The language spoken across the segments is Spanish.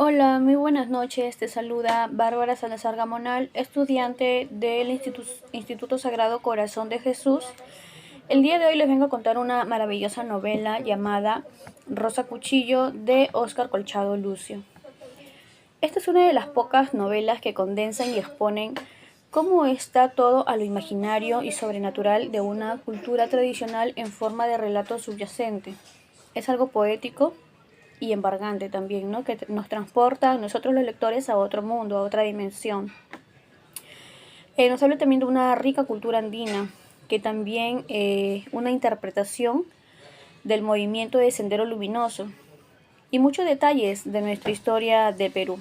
Hola, muy buenas noches. Te saluda Bárbara Salazar Gamonal, estudiante del Instituto Sagrado Corazón de Jesús. El día de hoy les vengo a contar una maravillosa novela llamada Rosa Cuchillo de Óscar Colchado Lucio. Esta es una de las pocas novelas que condensan y exponen cómo está todo a lo imaginario y sobrenatural de una cultura tradicional en forma de relato subyacente. Es algo poético y embargante también, ¿no? Que nos transporta a nosotros los lectores a otro mundo, a otra dimensión. Nos habla también de una rica cultura andina, que también una interpretación del movimiento de Sendero Luminoso y muchos detalles de nuestra historia de Perú.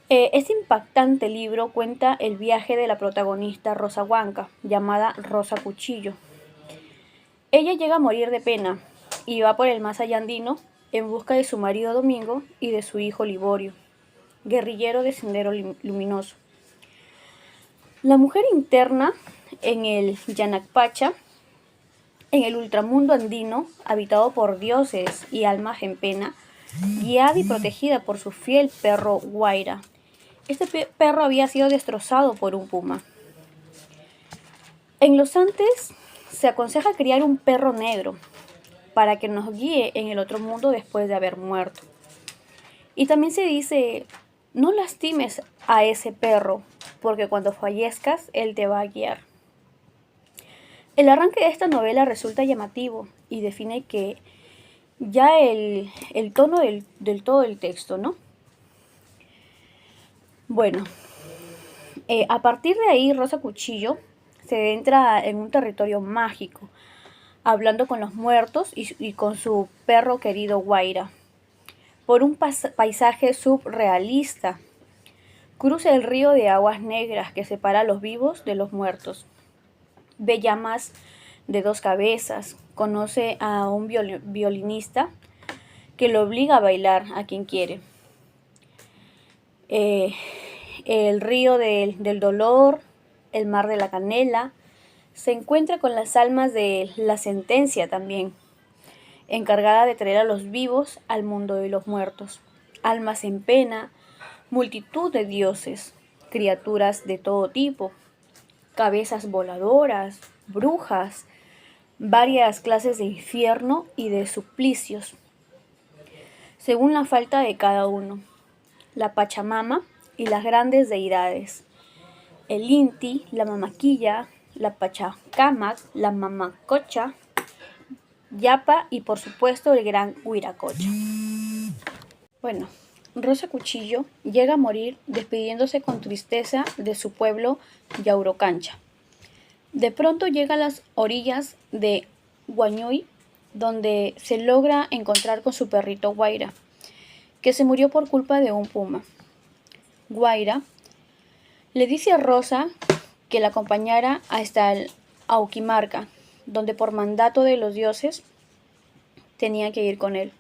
Este impactante libro cuenta el viaje de la protagonista Rosa Huanca, llamada Rosa Cuchillo. Ella llega a morir de pena y va por el más allá andino en busca de su marido Domingo y de su hijo Liborio, guerrillero de Sendero Luminoso. La mujer interna en el Yanacpacha, en el ultramundo andino, habitado por dioses y almas en pena, guiada y protegida por su fiel perro Guaira. Este perro había sido destrozado por un puma. En los Andes se aconseja criar un perro negro para que nos guíe en el otro mundo después de haber muerto. Y también se dice, no lastimes a ese perro, porque cuando fallezcas, él te va a guiar. El arranque de esta novela resulta llamativo y define que ya el tono del todo el texto, ¿no? Bueno, a partir de ahí Rosa Cuchillo se entra en un territorio mágico, hablando con los muertos y con su perro querido Guaira, por un paisaje surrealista. Cruza el río de aguas negras que separa a los vivos de los muertos. Ve llamas de dos cabezas, conoce a un violinista que lo obliga a bailar a quien quiere. El río del dolor, el mar de la canela, se encuentra con las almas de la sentencia también, encargada de traer a los vivos al mundo de los muertos. Almas en pena, multitud de dioses, criaturas de todo tipo, cabezas voladoras, brujas, varias clases de infierno y de suplicios, según la falta de cada uno. La Pachamama y las grandes deidades, el Inti, la Mamaquilla, la Pachacamac, la Mamacocha, Yapa y por supuesto el gran Huiracocha. Bueno, Rosa Cuchillo llega a morir despidiéndose con tristeza de su pueblo Yaurocancha. De pronto llega a las orillas de Guañuy, donde se logra encontrar con su perrito Guaira, que se murió por culpa de un puma. Guaira le dice a Rosa que la acompañara hasta el Auquimarca, donde por mandato de los dioses tenía que ir con él.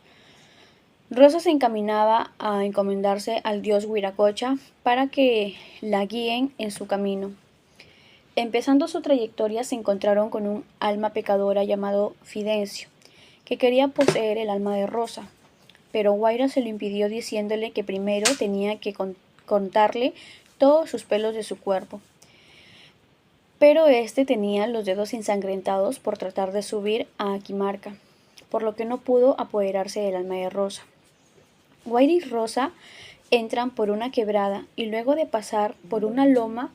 Rosa se encaminaba a encomendarse al dios Huiracocha para que la guíen en su camino. Empezando su trayectoria se encontraron con un alma pecadora llamado Fidencio, que quería poseer el alma de Rosa, pero Guaira se lo impidió diciéndole que primero tenía que contarle todos sus pelos de su cuerpo. Pero este tenía los dedos ensangrentados por tratar de subir a Aquimarca, por lo que no pudo apoderarse del alma de Rosa. Guaira y Rosa entran por una quebrada y luego de pasar por una loma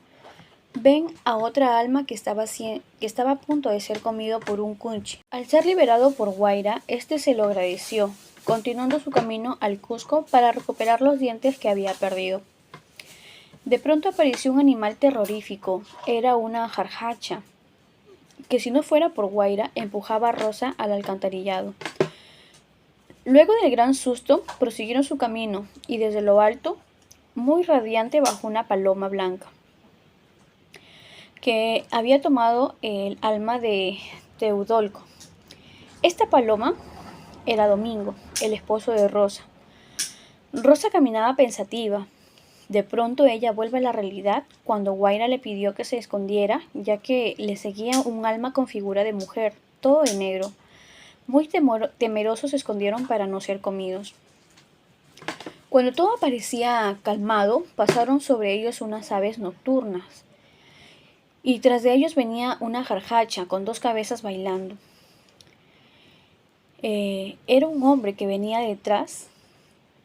ven a otra alma que estaba a punto de ser comido por un cunchi. Al ser liberado por Guaira, este se lo agradeció, continuando su camino al Cusco para recuperar los dientes que había perdido. De pronto apareció un animal terrorífico, era una jarjacha, que si no fuera por Guaira empujaba a Rosa al alcantarillado. Luego del gran susto, prosiguieron su camino y desde lo alto, muy radiante, bajó una paloma blanca, que había tomado el alma de Teodolco. Esta paloma era Domingo, el esposo de Rosa. Rosa caminaba pensativa. De pronto ella vuelve a la realidad cuando Guaira le pidió que se escondiera, ya que le seguía un alma con figura de mujer, todo de negro. Muy temerosos se escondieron para no ser comidos. Cuando todo parecía calmado, pasaron sobre ellos unas aves nocturnas, y tras de ellos venía una jarjacha con dos cabezas bailando. Era un hombre que venía detrás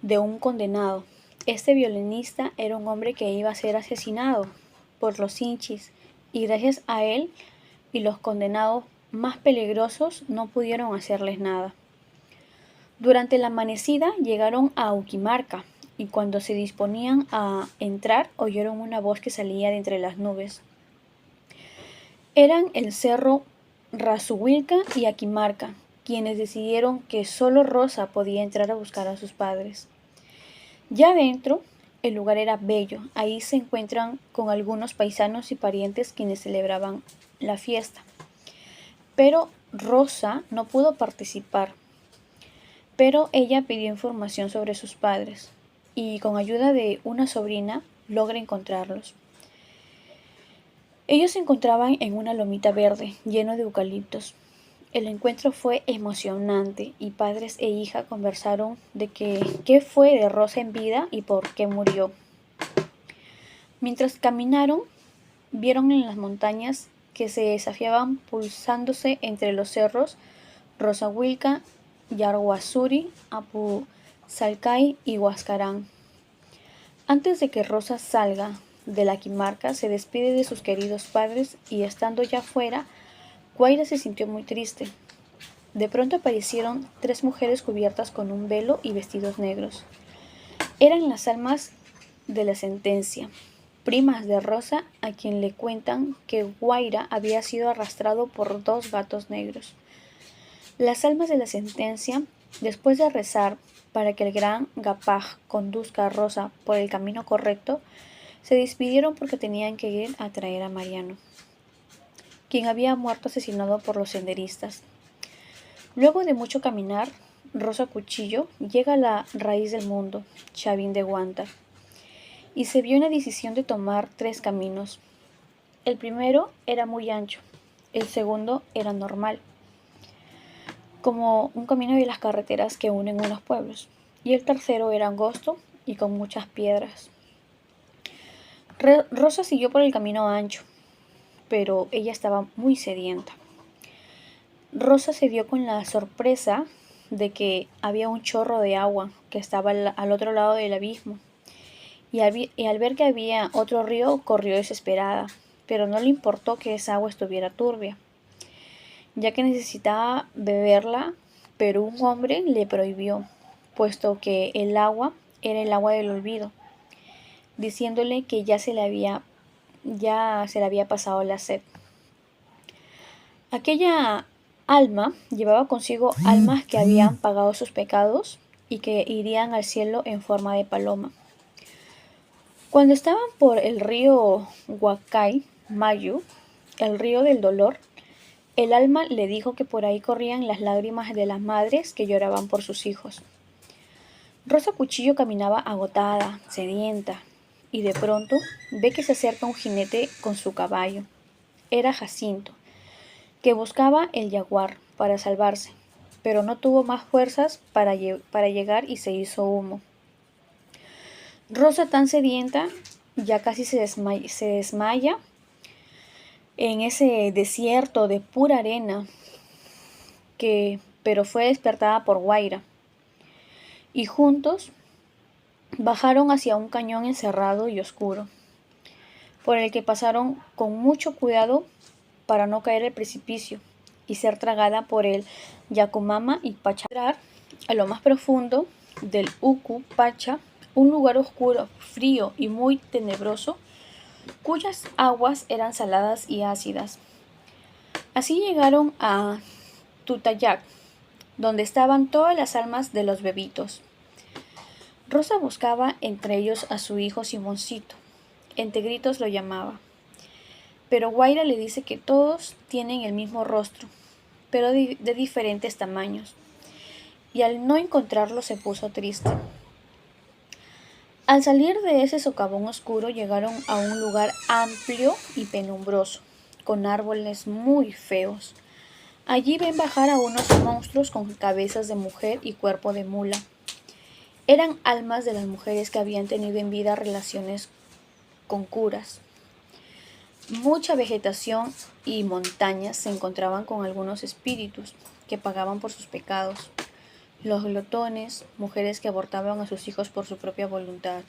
de un condenado. Este violinista era un hombre que iba a ser asesinado por los hinchis, y gracias a él y los condenados más peligrosos no pudieron hacerles nada. Durante la amanecida llegaron a Uquimarca, y cuando se disponían a entrar oyeron una voz que salía de entre las nubes. Eran el cerro Razuhuilca y Aquimarca, quienes decidieron que solo Rosa podía entrar a buscar a sus padres. Ya dentro, el lugar era bello. Ahí se encuentran con algunos paisanos y parientes quienes celebraban la fiesta. Pero Rosa no pudo participar, pero ella pidió información sobre sus padres y con ayuda de una sobrina logra encontrarlos. Ellos se encontraban en una lomita verde lleno de eucaliptos. El encuentro fue emocionante y padres e hija conversaron de qué fue de Rosa en vida y por qué murió. Mientras caminaron, vieron en las montañas que se desafiaban pulsándose entre los cerros Razuhuilca, Yarguazuri, Apusalcay y Huascarán. Antes de que Rosa salga de la Quimarca, se despide de sus queridos padres y estando ya fuera, Guaira se sintió muy triste. De pronto aparecieron tres mujeres cubiertas con un velo y vestidos negros. Eran las almas de la sentencia, primas de Rosa, a quien le cuentan que Guaira había sido arrastrado por dos gatos negros. Las almas de la sentencia, después de rezar para que el gran Gapaj conduzca a Rosa por el camino correcto, se despidieron porque tenían que ir a traer a Mariano, quien había muerto asesinado por los senderistas. Luego de mucho caminar, Rosa Cuchillo llega a la raíz del mundo, Chavín de Guanta, y se vio en la decisión de tomar tres caminos. El primero era muy ancho, el segundo era normal, como un camino de las carreteras que unen unos pueblos, y el tercero era angosto y con muchas piedras. Rosa siguió por el camino ancho, pero ella estaba muy sedienta. Rosa se dio con la sorpresa de que había un chorro de agua que estaba al otro lado del abismo, y al ver que había otro río corrió desesperada, pero no le importó que esa agua estuviera turbia, ya que necesitaba beberla, pero un hombre le prohibió, puesto que el agua era el agua del olvido, diciéndole que ya se le había pasado la sed. Aquella alma llevaba consigo almas que habían pagado sus pecados y que irían al cielo en forma de paloma. Cuando estaban por el río Huacay Mayu, el río del dolor, el alma le dijo que por ahí corrían las lágrimas de las madres que lloraban por sus hijos. Rosa Cuchillo caminaba agotada, sedienta, y de pronto ve que se acerca un jinete con su caballo. Era Jacinto, que buscaba el jaguar para salvarse, pero no tuvo más fuerzas para llegar y se hizo humo. Rosa, tan sedienta, ya casi se desmaya en ese desierto de pura arena, pero fue despertada por Guaira, y juntos bajaron hacia un cañón encerrado y oscuro, por el que pasaron con mucho cuidado para no caer al precipicio y ser tragada por el Yacumama y Pacha. A lo más profundo del Ucu Pacha, un lugar oscuro, frío y muy tenebroso, cuyas aguas eran saladas y ácidas. Así llegaron a Tutayac, donde estaban todas las almas de los bebitos. Rosa buscaba entre ellos a su hijo Simoncito, entre gritos lo llamaba. Pero Guaira le dice que todos tienen el mismo rostro, pero de diferentes tamaños, y al no encontrarlo se puso triste. Al salir de ese socavón oscuro llegaron a un lugar amplio y penumbroso, con árboles muy feos. Allí ven bajar a unos monstruos con cabezas de mujer y cuerpo de mula. Eran almas de las mujeres que habían tenido en vida relaciones con curas. Mucha vegetación y montañas se encontraban con algunos espíritus que pagaban por sus pecados. Los glotones, mujeres que abortaban a sus hijos por su propia voluntad.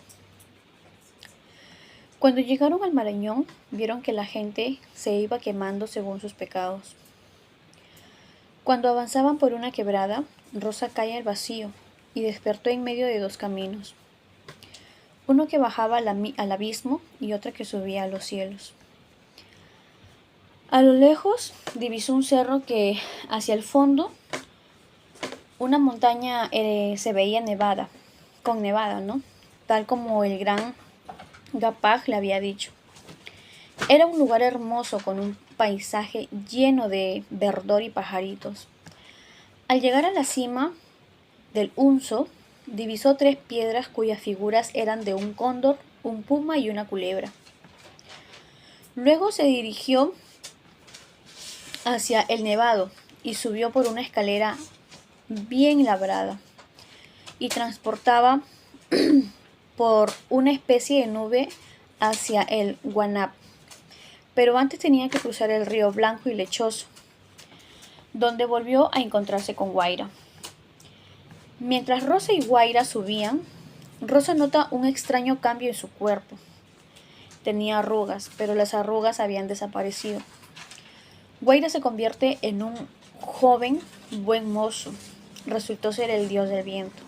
Cuando llegaron al Marañón, vieron que la gente se iba quemando según sus pecados. Cuando avanzaban por una quebrada, Rosa cae al vacío y despertó en medio de dos caminos, uno que bajaba al abismo y otro que subía a los cielos. A lo lejos divisó un cerro que hacia el fondo una montaña se veía con nevada, ¿no? Tal como el gran Gapaj le había dicho. Era un lugar hermoso con un paisaje lleno de verdor y pajaritos. Al llegar a la cima del Unzo, divisó 3 piedras cuyas figuras eran de un cóndor, un puma y una culebra. Luego se dirigió hacia el nevado y subió por una escalera bien labrada y transportaba por una especie de nube hacia el Guanab. Pero antes tenía que cruzar el río Blanco y Lechoso, donde volvió a encontrarse con Guaira. Mientras Rosa y Guaira subían, Rosa nota un extraño cambio en su cuerpo. Tenía arrugas, pero las arrugas habían desaparecido. Guaira se convierte en un joven buen mozo. Resultó ser el dios del viento.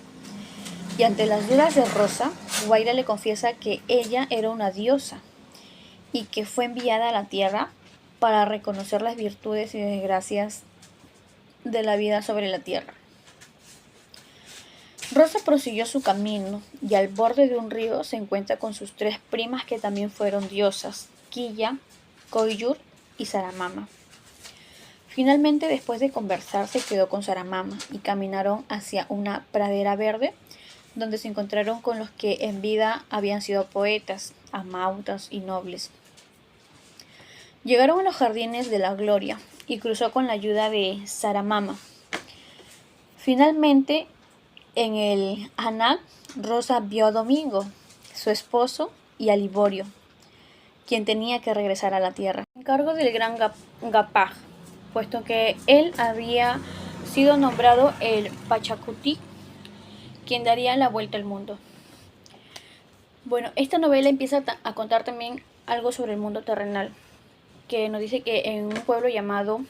Y ante las dudas de Rosa, Guaira le confiesa que ella era una diosa y que fue enviada a la tierra para reconocer las virtudes y desgracias de la vida sobre la tierra. Rosa prosiguió su camino y al borde de un río se encuentra con sus 3 primas que también fueron diosas, Quilla, Coyur y Saramama. Finalmente, después de conversar, se quedó con Saramama y caminaron hacia una pradera verde donde se encontraron con los que en vida habían sido poetas, amautas y nobles. Llegaron a los jardines de la gloria y cruzó con la ayuda de Saramama. Finalmente, en el Anak, Rosa vio a Domingo, su esposo, y a Liborio, quien tenía que regresar a la tierra, en cargo del gran Gapaj, puesto que él había sido nombrado el Pachacuti, quien daría la vuelta al mundo. Bueno, esta novela empieza a contar también algo sobre el mundo terrenal, que nos dice que en un pueblo llamado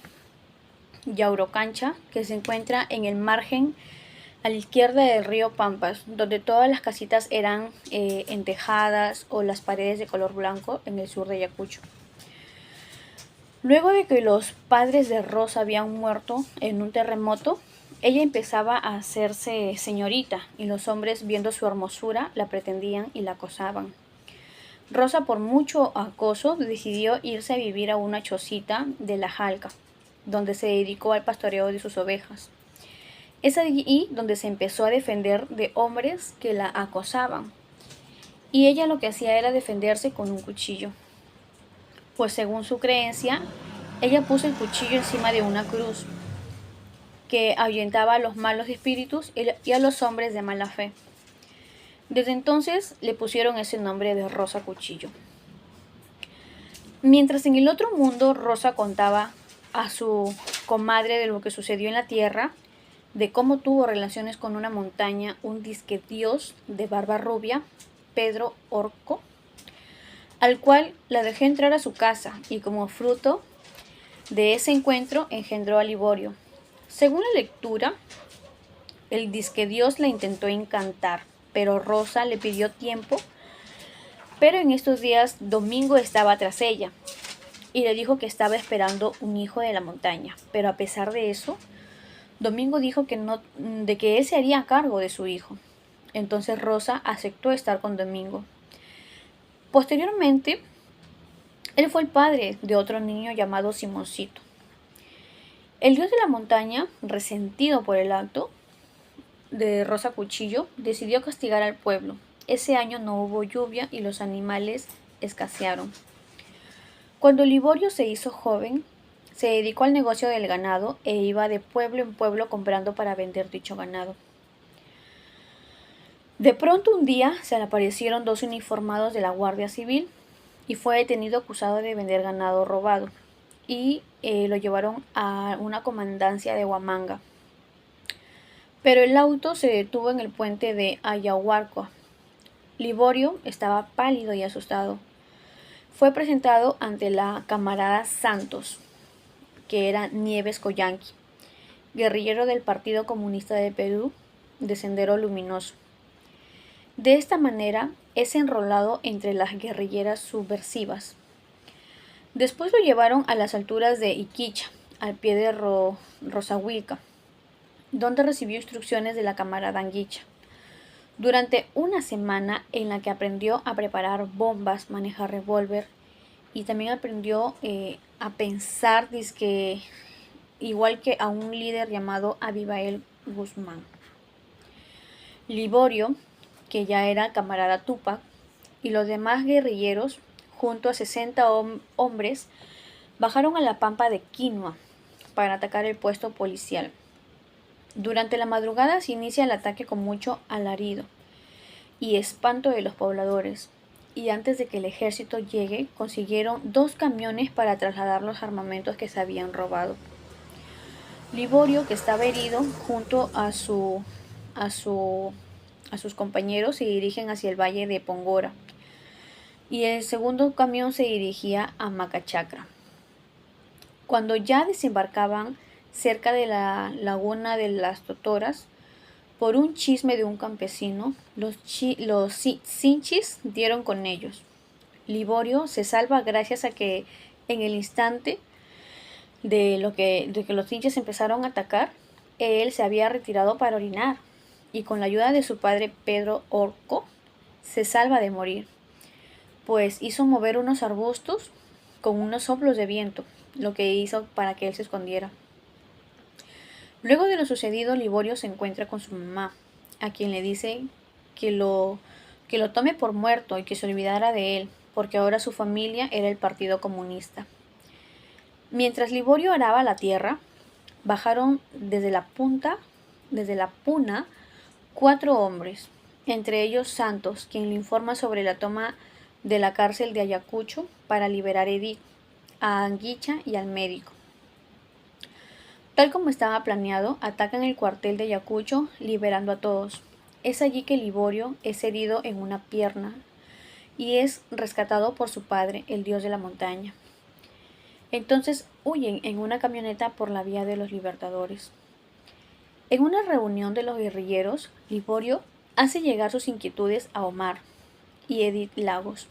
Yaurocancha, que se encuentra en el margen a la izquierda del río Pampas, donde todas las casitas eran entejadas o las paredes de color blanco en el sur de Ayacucho. Luego de que los padres de Rosa habían muerto en un terremoto, ella empezaba a hacerse señorita y los hombres, viendo su hermosura, la pretendían y la acosaban. Rosa, por mucho acoso, decidió irse a vivir a una chocita de La Jalca, donde se dedicó al pastoreo de sus ovejas. Es allí donde se empezó a defender de hombres que la acosaban, y ella lo que hacía era defenderse con un cuchillo. Pues según su creencia, ella puso el cuchillo encima de una cruz que ahuyentaba a los malos espíritus y a los hombres de mala fe. Desde entonces le pusieron ese nombre de Rosa Cuchillo. Mientras en el otro mundo Rosa contaba a su comadre de lo que sucedió en la tierra, de cómo tuvo relaciones con una montaña, un disque dios de barba rubia, Pedro Orco, al cual la dejó entrar a su casa y como fruto de ese encuentro engendró a Liborio. Según la lectura, el disque dios la intentó encantar, pero Rosa le pidió tiempo, pero en estos días Domingo estaba tras ella y le dijo que estaba esperando un hijo de la montaña, pero a pesar de eso, Domingo dijo que no, de que él se haría cargo de su hijo. Entonces Rosa aceptó estar con Domingo. Posteriormente, él fue el padre de otro niño llamado Simoncito. El dios de la montaña, resentido por el acto de Rosa Cuchillo, decidió castigar al pueblo. Ese año no hubo lluvia y los animales escasearon. Cuando Liborio se hizo joven, se dedicó al negocio del ganado e iba de pueblo en pueblo comprando para vender dicho ganado. De pronto un día se le aparecieron dos uniformados de la Guardia Civil y fue detenido acusado de vender ganado robado y lo llevaron a una comandancia de Huamanga. Pero el auto se detuvo en el puente de Ayahuarco. Liborio estaba pálido y asustado. Fue presentado ante la camarada Santos, que era Nieves Coyanqui, guerrillero del Partido Comunista de Perú, de Sendero Luminoso. De esta manera es enrolado entre las guerrilleras subversivas. Después lo llevaron a las alturas de Iquicha, al pie de Rosahuilca, donde recibió instrucciones de la camarada Anguicha. Durante una semana en la que aprendió a preparar bombas, manejar revólver y también aprendió a pensar igual que a un líder llamado Abimael Guzmán. Liborio, que ya era camarada Tupac, y los demás guerrilleros, junto a 60 hombres, bajaron a la pampa de Quinua para atacar el puesto policial. Durante la madrugada se inicia el ataque con mucho alarido y espanto de los pobladores, y antes de que el ejército llegue consiguieron 2 camiones para trasladar los armamentos que se habían robado. Liborio, que estaba herido, junto a sus compañeros, se dirigen hacia el valle de Pongora, y el segundo camión se dirigía a Macachacra. Cuando ya desembarcaban cerca de la laguna de las Totoras, por un chisme de un campesino, los sinchis dieron con ellos. Liborio se salva gracias a que en el instante de que los sinchis empezaron a atacar, él se había retirado para orinar y con la ayuda de su padre Pedro Orco se salva de morir, pues hizo mover unos arbustos con unos soplos de viento, lo que hizo para que él se escondiera. Luego de lo sucedido, Liborio se encuentra con su mamá, a quien le dice que lo tome por muerto y que se olvidara de él, porque ahora su familia era el Partido Comunista. Mientras Liborio araba la tierra, bajaron desde la puna 4 hombres, entre ellos Santos, quien le informa sobre la toma de la cárcel de Ayacucho para liberar a Edith, a Anguicha y al médico. Tal como estaba planeado, atacan el cuartel de Ayacucho, liberando a todos. Es allí que Liborio es herido en una pierna y es rescatado por su padre, el dios de la montaña. Entonces huyen en una camioneta por la vía de los Libertadores. En una reunión de los guerrilleros, Liborio hace llegar sus inquietudes a Omar y Edith Lagos.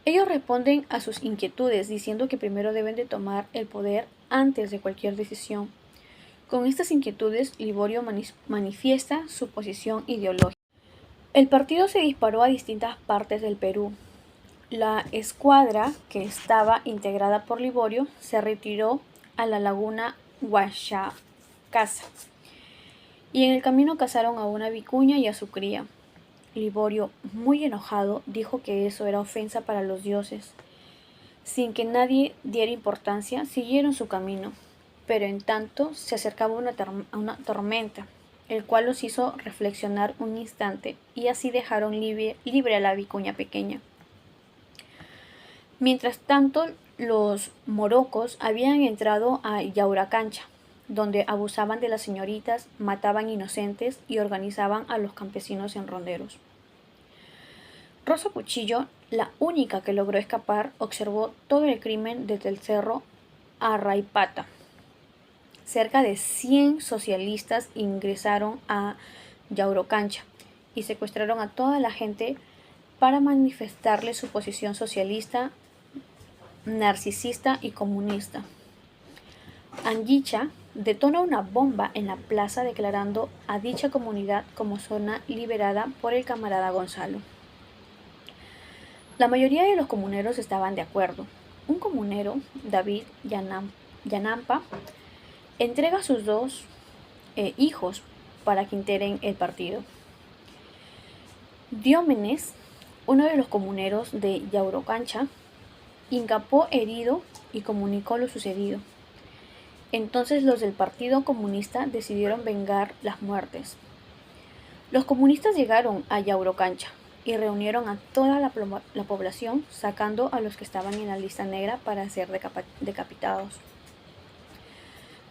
Ellos responden a sus inquietudes diciendo que primero deben de tomar el poder antes de cualquier decisión. Con estas inquietudes, Liborio manifiesta su posición ideológica. El partido se disparó a distintas partes del Perú. La escuadra, que estaba integrada por Liborio, se retiró a la laguna Huachacasa, y en el camino cazaron a una vicuña y a su cría. Liborio, muy enojado, dijo que eso era ofensa para los dioses. Sin que nadie diera importancia, siguieron su camino, pero en tanto se acercaba una tormenta, el cual los hizo reflexionar un instante, y así dejaron libre a la vicuña pequeña. Mientras tanto, los morocos habían entrado a Yauracancha, donde abusaban de las señoritas, mataban inocentes y organizaban a los campesinos en ronderos. Rosa Cuchillo, la única que logró escapar, observó todo el crimen desde el cerro Arraipata. Cerca de 100 socialistas ingresaron a Yauracancha y secuestraron a toda la gente para manifestarle su posición socialista, narcisista y comunista. Anguicha detona una bomba en la plaza declarando a dicha comunidad como zona liberada por el camarada Gonzalo. La mayoría de los comuneros estaban de acuerdo. Un comunero, David Yanampa, entrega a sus 2 hijos para que integren el partido. Diómenes, uno de los comuneros de Yauracancha, incapó herido y comunicó lo sucedido. Entonces los del Partido Comunista decidieron vengar las muertes. Los comunistas llegaron a Yaurocancha y reunieron a toda la población, sacando a los que estaban en la lista negra para ser decapitados.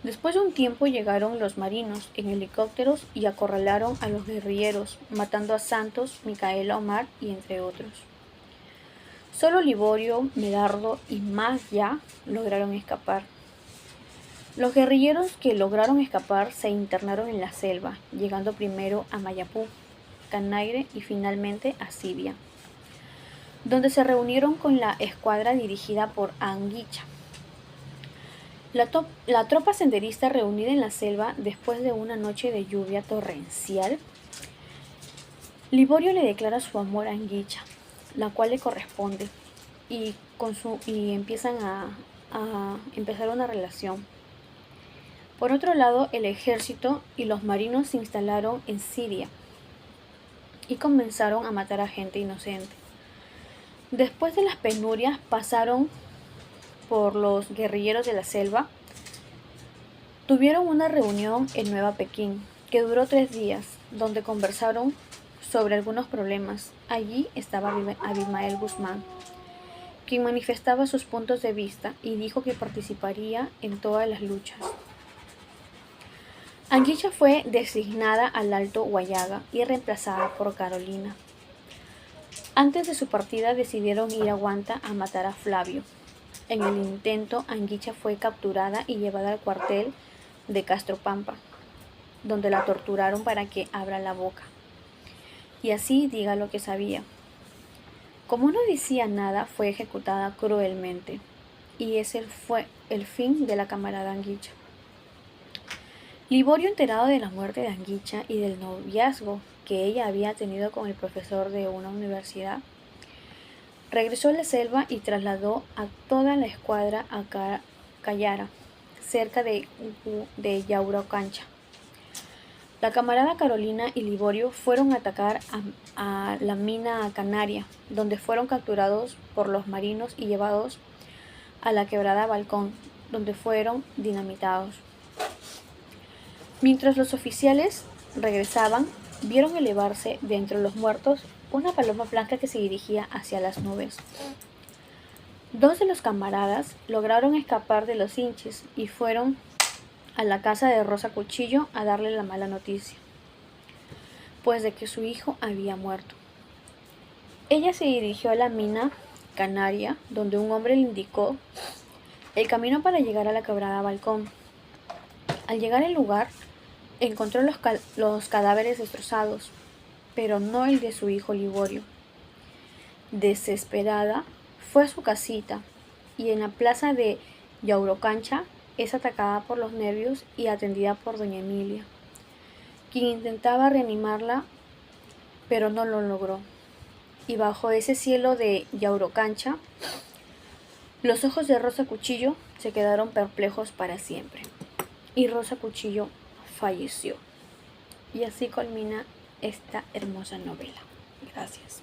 Después de un tiempo llegaron los marinos en helicópteros y acorralaron a los guerrilleros, matando a Santos, Micaela, Omar y entre otros. Solo Liborio, Medardo y Maggia lograron escapar. Los guerrilleros que lograron escapar se internaron en la selva, llegando primero a Mayapú, Canaire y finalmente a Sibia, donde se reunieron con la escuadra dirigida por Anguicha. La tropa senderista reunida en la selva después de una noche de lluvia torrencial, Liborio le declara su amor a Anguicha, la cual le corresponde, y empiezan a empezar una relación. Por otro lado, el ejército y los marinos se instalaron en Siria y comenzaron a matar a gente inocente. Después de las penurias pasaron por los guerrilleros de la selva, tuvieron una reunión en Nueva Pekín que duró 3 días, donde conversaron sobre algunos problemas. Allí estaba Abimael Guzmán, quien manifestaba sus puntos de vista y dijo que participaría en todas las luchas. Anguicha fue designada al Alto Huallaga y reemplazada por Carolina. Antes de su partida decidieron ir a Huanta a matar a Flavio. En el intento, Anguicha fue capturada y llevada al cuartel de Castropampa, donde la torturaron para que abra la boca y así diga lo que sabía. Como no decía nada, fue ejecutada cruelmente, y ese fue el fin de la camarada Anguicha. Liborio, enterado de la muerte de Anguicha y del noviazgo que ella había tenido con el profesor de una universidad, regresó a la selva y trasladó a toda la escuadra a Cayara, cerca de Yaurocancha. La camarada Carolina y Liborio fueron a atacar a la mina Canaria, donde fueron capturados por los marinos y llevados a la quebrada Balcón, donde fueron dinamitados. Mientras los oficiales regresaban, vieron elevarse de entre los muertos una paloma blanca que se dirigía hacia las nubes. 2 de los camaradas lograron escapar de los hinches y fueron a la casa de Rosa Cuchillo a darle la mala noticia, pues de que su hijo había muerto. Ella se dirigió a la mina Canaria, donde un hombre le indicó el camino para llegar a la quebrada Balcón. Al llegar al lugar, encontró los cadáveres destrozados, pero no el de su hijo Liborio. Desesperada, fue a su casita y en la plaza de Yaurocancha es atacada por los nervios y atendida por doña Emilia, quien intentaba reanimarla, pero no lo logró. Y bajo ese cielo de Yaurocancha, los ojos de Rosa Cuchillo se quedaron perplejos para siempre, y Rosa Cuchillo falleció. Y así culmina esta hermosa novela. Gracias.